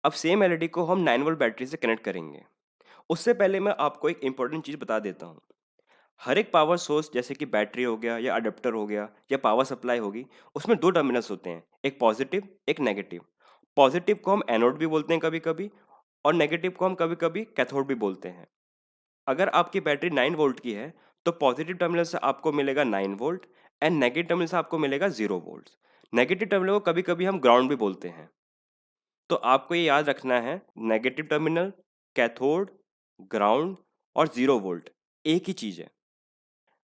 अब same LED को हम 9 वोल्ट बैटरी से कनेक्ट करेंगे। उससे पहले मैं आपको एक इंपॉर्टेंट चीज़ बता देता हूँ। हर एक पावर सोर्स जैसे कि बैटरी हो गया या अडेप्टर हो गया या पावर सप्लाई होगी, उसमें 2 टर्मिनल्स होते हैं, एक पॉजिटिव, एक नेगेटिव। पॉजिटिव को हम एनोड भी बोलते हैं कभी-कभी और नेगेटिव को हम कभी-कभी कैथोड भी बोलते हैं। अगर आपकी बैटरी 9 वोल्ट की है, तो पॉजिटिव टर्मिनल से आपको मिलेगा 9 वोल्ट एंड नेगेटिव टर्मिनल से आपको मिलेगा 0 वोल्ट्स। नेगेटिव टर्मिनल को कभी-कभी हम ग्राउंड भी बोलते हैं। तो आपको ये याद रखना है, नेगेटिव टर्मिनल, कैथोड, ग्राउंड और 0 वोल्ट एक ही चीज़ है।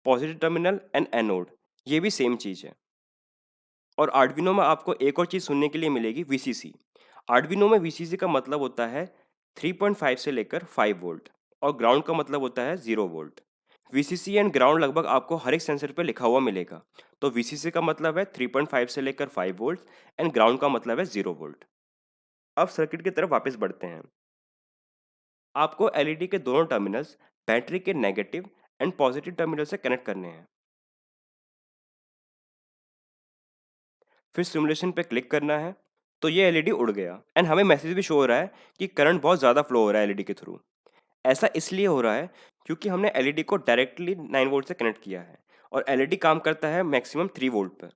पॉजिटिव टर्मिनल एंड एनोड ये भी सेम चीज़ है। और आर्डुइनो में आपको एक और चीज़ सुनने के लिए मिलेगी, वीसीसी। आर्डुइनो में वीसीसी का मतलब होता है 3.5 से लेकर 5 वोल्ट और ग्राउंड का मतलब होता है 0 वोल्ट। वीसीसी एंड ग्राउंड लगभग आपको हर एक सेंसर पे लिखा हुआ मिलेगा। तो वीसीसी का मतलब है 3.5 से लेकर 5 वोल्ट एंड ग्राउंड का मतलब है 0 वोल्ट। अब सर्किट की तरफ वापस बढ़ते हैं। आपको एलईडी के दोनों टर्मिनल्स बैटरी के नेगेटिव एंड पॉजिटिव टर्मिनल से कनेक्ट करने हैं। फिर सिमुलेशन पे क्लिक करना है, तो ये एलईडी उड़ गया एंड हमें मैसेज भी शो हो रहा है कि करंट बहुत ज़्यादा फ्लो हो रहा है एलईडी के थ्रू। ऐसा इसलिए हो रहा है क्योंकि हमने एलईडी को डायरेक्टली 9 वोल्ट से कनेक्ट किया है और एलईडी काम करता है मैक्सिमम 3 वोल्ट पर।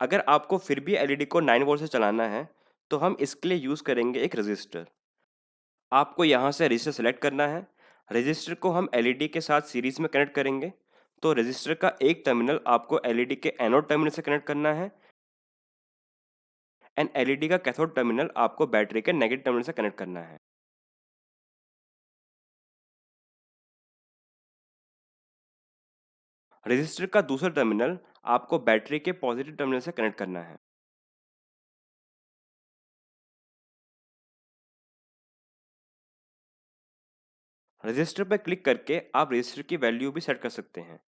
अगर आपको फिर भी एलईडी को 9 वोल्ट से चलाना है, तो हम इसके लिए यूज़ करेंगे एक रजिस्टर। आपको यहाँ से रजिस्टर सेलेक्ट करना है। रजिस्टर को हम एलईडी के साथ सीरीज में कनेक्ट करेंगे। तो रजिस्टर का एक टर्मिनल आपको एलईडी के एनोड टर्मिनल से कनेक्ट करना है एंड एलईडी का कैथोड टर्मिनल आपको बैटरी के नेगेटिव टर्मिनल से कनेक्ट करना है। रजिस्टर का दूसरा टर्मिनल आपको बैटरी के पॉजिटिव टर्मिनल से कनेक्ट करना है। रजिस्टर पर क्लिक करके आप रजिस्टर की वैल्यू भी सेट कर सकते हैं।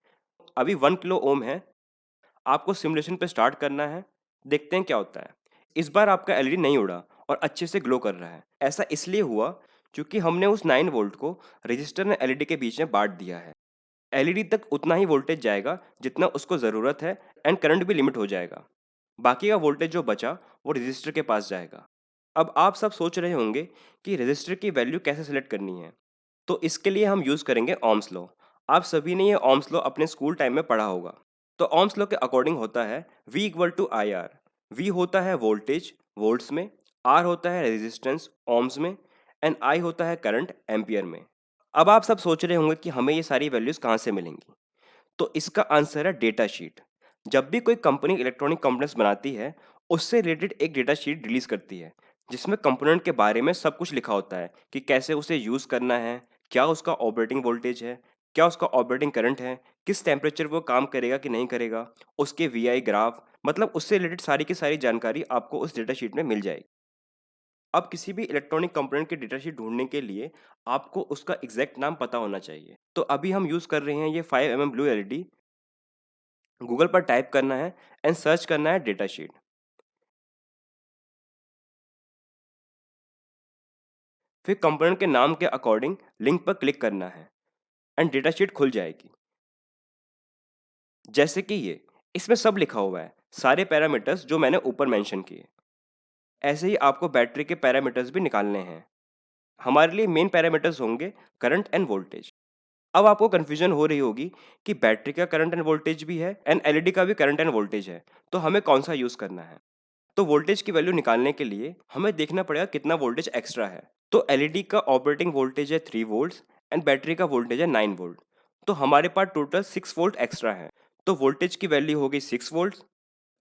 अभी 1 किलो ओम है। आपको सिमुलेशन पे स्टार्ट करना है। देखते हैं क्या होता है। इस बार आपका एलईडी नहीं उड़ा और अच्छे से ग्लो कर रहा है। ऐसा इसलिए हुआ क्योंकि हमने उस 9 वोल्ट को रजिस्टर ने एलईडी के बीच में बांट दिया है। एलईडी तक उतना ही वोल्टेज जाएगा जितना उसको ज़रूरत है एंड करंट भी लिमिट हो जाएगा। बाकी का वोल्टेज जो बचा वो रजिस्टर के पास जाएगा। अब आप सब सोच रहे होंगे कि रजिस्टर की वैल्यू कैसे सेलेक्ट करनी है। तो इसके लिए हम यूज़ करेंगे ओम्स लॉ। आप सभी ने ये ओम्स लॉ अपने स्कूल टाइम में पढ़ा होगा। तो ओम्स लॉ के अकॉर्डिंग होता है V equal to I R. V होता है वोल्टेज वोल्ट्स में, आर होता है रेजिस्टेंस ओम्स में एंड आई होता है करंट एम्पियर में। अब आप सब सोच रहे होंगे कि हमें ये सारी वैल्यूज़ कहाँ से मिलेंगी। तो इसका आंसर है डेटा शीट। जब भी कोई कंपनी इलेक्ट्रॉनिक कंपोनेंट्स बनाती है, उससे रिलेटेड एक डेटा शीट रिलीज करती है, जिसमें कंपोनेंट के बारे में सब कुछ लिखा होता है कि कैसे उसे यूज़ करना है, क्या उसका ऑपरेटिंग वोल्टेज है, क्या उसका ऑपरेटिंग करंट है, किस टेम्परेचर वो काम करेगा कि नहीं करेगा, उसके वीआई ग्राफ, मतलब उससे रिलेटेड सारी की सारी जानकारी आपको उस डेटा शीट में मिल जाएगी। अब किसी भी इलेक्ट्रॉनिक कंपोनेंट की डेटा शीट ढूंढने के लिए आपको उसका एग्जैक्ट नाम पता होना चाहिए। तो अभी हम यूज़ कर रहे हैं ये 5 mm ब्लू एलईडी। गूगल पर टाइप करना है एंड सर्च करना है डेटा शीट। फिर कंपोनेंट के नाम के अकॉर्डिंग लिंक पर क्लिक करना है एंड डेटा शीट खुल जाएगी। जैसे कि ये, इसमें सब लिखा हुआ है, सारे पैरामीटर्स जो मैंने ऊपर मेंशन किए। ऐसे ही आपको बैटरी के पैरामीटर्स भी निकालने हैं। हमारे लिए मेन पैरामीटर्स होंगे करंट एंड वोल्टेज। अब आपको कंफ्यूजन हो रही होगी कि बैटरी का करंट एंड वोल्टेज भी है एंड एलईडी का भी करंट एंड वोल्टेज है, तो हमें कौन सा यूज़ करना है। तो वोल्टेज की वैल्यू निकालने के लिए हमें देखना पड़ेगा कितना वोल्टेज एक्स्ट्रा है। तो एलईडी का ऑपरेटिंग वोल्टेज है 3 वोल्ट्स एंड बैटरी का वोल्टेज है 9 वोल्ट। तो हमारे पास टोटल 6 वोल्ट एक्स्ट्रा है। तो वोल्टेज की वैल्यू होगी 6 वोल्ट।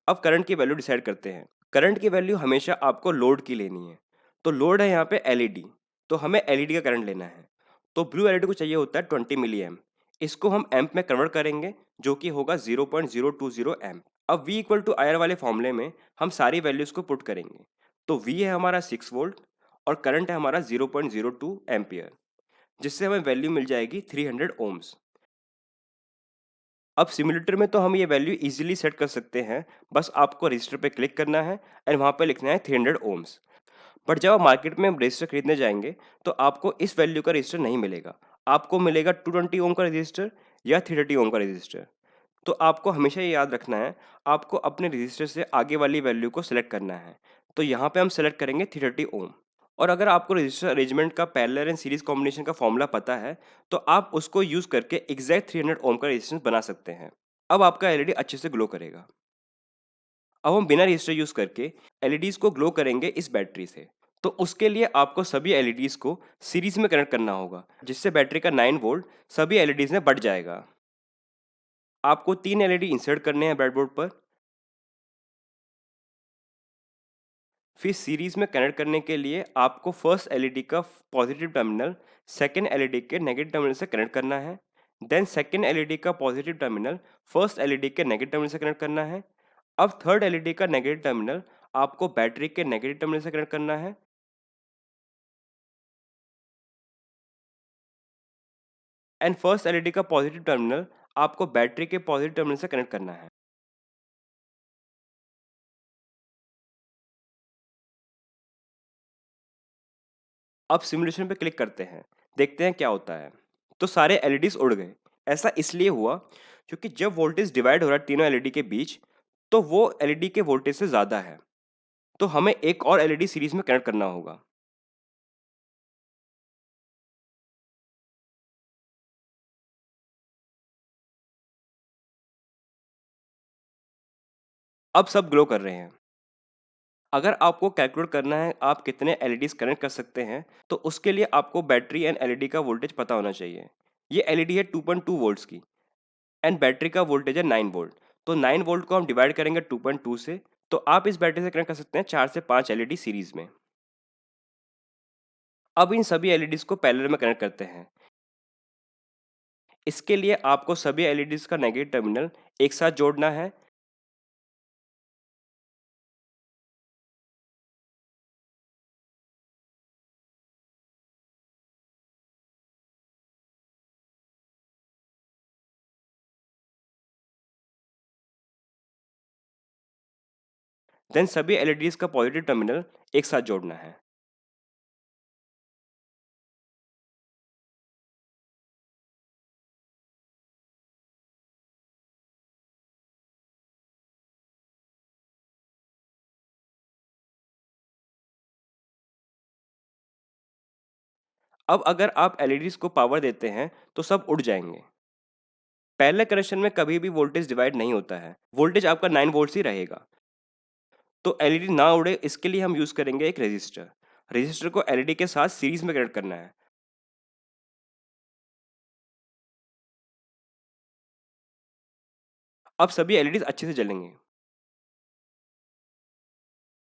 अब करंट की वैल्यू डिसाइड करते हैं। करंट की वैल्यू हमेशा आपको लोड की लेनी है। तो लोड है यहाँ पे एलईडी, तो हमें एलईडी का करंट लेना है। तो ब्लू एलईडी को चाहिए होता है 20 मिली एम्प। इसको हम एम्प में कन्वर्ट करेंगे, जो कि होगा 0.020 एम्प। अब V इक्वल टू IR वाले फॉर्मूले में हम सारी वैल्यूज़ को पुट करेंगे। तो V है हमारा 6 वोल्ट और करंट है हमारा 0.02 एम्पियर, जिससे हमें वैल्यू मिल जाएगी 300 ओम्स। अब सिमुलेटर में तो हम ये वैल्यू इजीली सेट कर सकते हैं। बस आपको रजिस्टर पे क्लिक करना है एंड वहाँ पे लिखना है 300 ओम्स। बट जब आप मार्केट में रजिस्टर खरीदने जाएंगे, तो आपको इस वैल्यू का रजिस्टर नहीं मिलेगा। आपको मिलेगा 220 ओम का रजिस्टर या 330 ओम का रजिस्टर। तो आपको हमेशा ये याद रखना है, आपको अपने रजिस्टर से आगे वाली वैल्यू को सिलेक्ट करना है। तो यहाँ पे हम सेलेक्ट करेंगे 330 ओम। और अगर आपको रजिस्टर अरेंजमेंट का पैरेलल एंड सीरीज कॉम्बिनेशन का फॉर्मूला पता है तो आप उसको यूज करके एग्जैक्ट 300 ओम का रेजिस्टेंस बना सकते हैं। अब आपका एलईडी अच्छे से ग्लो करेगा। अब हम बिना रजिस्टर यूज करके एलईडीज को ग्लो करेंगे इस बैटरी से। तो उसके लिए आपको सभी एलईडीज को सीरीज में कनेक्ट करना होगा, जिससे बैटरी का 9 वोल्ट सभी एलईडीज में बढ़ जाएगा। आपको 3 एलईडी इंसर्ट करने हैं ब्रेडबोर्ड पर। फिर सीरीज में कनेक्ट करने के लिए आपको फर्स्ट एलईडी का पॉजिटिव टर्मिनल सेकेंड एलईडी के नेगेटिव टर्मिनल से कनेक्ट करना है। देन सेकेंड एलईडी का पॉजिटिव टर्मिनल फर्स्ट एलईडी के नेगेटिव टर्मिनल से कनेक्ट करना है। अब थर्ड एलईडी का नेगेटिव टर्मिनल आपको बैटरी के नेगेटिव टर्मिनल से कनेक्ट करना है। एंड फर्स्ट एलईडी का पॉजिटिव टर्मिनल आपको बैटरी के पॉजिटिव टर्मिनल से कनेक्ट करना है। अब सिमुलेशन पे क्लिक करते हैं, देखते हैं क्या होता है। तो सारे एलईडीज उड़ गए। ऐसा इसलिए हुआ क्योंकि जब वोल्टेज डिवाइड हो रहा है तीनों एलईडी के बीच, तो वो एलईडी के वोल्टेज से ज़्यादा है। तो हमें एक और एलईडी सीरीज में कनेक्ट करना होगा। अब सब ग्लो कर रहे हैं। अगर आपको कैलकुलेट करना है आप कितने एलईडीज कनेक्ट कर सकते हैं, तो उसके लिए आपको बैटरी एंड एलईडी का वोल्टेज पता होना चाहिए। ये एलईडी है 2.2 वोल्ट्स की एंड बैटरी का वोल्टेज है 9 वोल्ट। तो 9 वोल्ट को हम डिवाइड करेंगे 2.2 से, तो आप इस बैटरी से कनेक्ट कर सकते हैं 4 से 5 एलईडी सीरीज में। अब इन सभी एलईडीज को पैरेलल में कनेक्ट करते हैं। इसके लिए आपको सभी एलईडीज का नेगेटिव टर्मिनल एक साथ जोड़ना है। देन सभी एलईडीज का पॉजिटिव टर्मिनल एक साथ जोड़ना है। अब अगर आप एलईडीज को पावर देते हैं तो सब उड़ जाएंगे। पहले कनेक्शन में कभी भी वोल्टेज डिवाइड नहीं होता है, वोल्टेज आपका 9 वोल्ट ही रहेगा। तो एलईडी ना उड़े इसके लिए हम यूज करेंगे एक रेजिस्टर। रेजिस्टर को एलईडी के साथ सीरीज में कनेक्ट करना है। अब सभी एलईडीज अच्छे से जलेंगे।